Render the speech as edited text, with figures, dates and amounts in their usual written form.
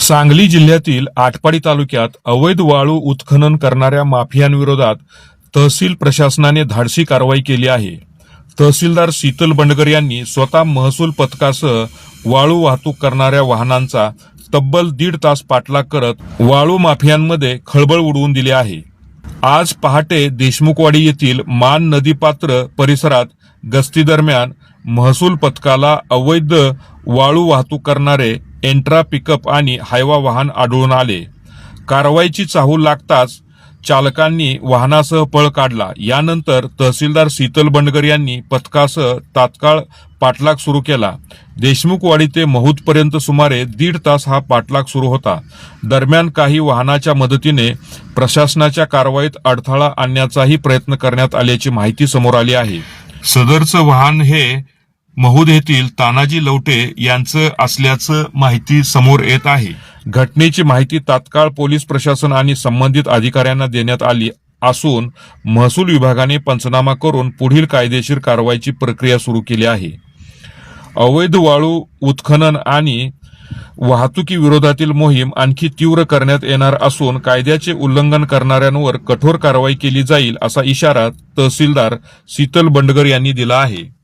सांगली जिल्ह्यातील आटपाडी तालुक्यात अवैध वाळू उत्खनन करणाऱ्या माफियांविरोधात तहसील प्रशासनाने धाडसी कारवाई केली आहे। तहसीलदार शीतल बंडगर यांनी स्वतः महसूल पथकासह वाळू वाहतूक करणाऱ्या वाहनांचा तब्बल 1.5 तास पाठलाग करत वाळू माफियांमध्ये खळबळ उडवून दिली आहे। आज पहाटे देशमुखवाडी येथील मान नदीपात्र परिसरात गस्ती दरम्यान महसूल पथकाला अवैध वाळू वाहतूक करणारे एंट्रा पिकअप आणि हायवा वाहन आढळून आले। कारवाईची चाहूल लागताच चालकांनी वाहनासह पळ काढला। यानंतर तहसीलदार शीतल बंडगर यांनी पथकासह तात्काळ पाठलाग सुरू केला। देशमुखवाडी ते महूदपर्यंत सुमारे 1.5 तास हा पाठलाग सुरू होता। दरम्यान काही वाहनाच्या मदतीने प्रशासनाच्या कारवाईत अडथळा आणण्याचाही प्रयत्न करण्यात आल्याची माहिती समोर आली आहे। सदरचं वाहन हे महूद येथील तानाजी लवटे यांचं असल्याचं माहिती समोर येत आहे। घटनेची माहिती तात्काळ पोलीस प्रशासन आणि संबंधित अधिकाऱ्यांना देण्यात आली असून महसूल विभागाने पंचनामा करून पुढील कायदेशीर कारवाईची प्रक्रिया सुरू केली आहे। अवैध वाळू उत्खनन आणि वाहतुकी विरोधातील मोहीम आणखी तीव्र करण्यात येणार असून कायद्याचे उल्लंघन करणाऱ्यांवर कठोर कारवाई केली जाईल असा इशारा तहसीलदार शीतल बंडगर यांनी दिला आहे।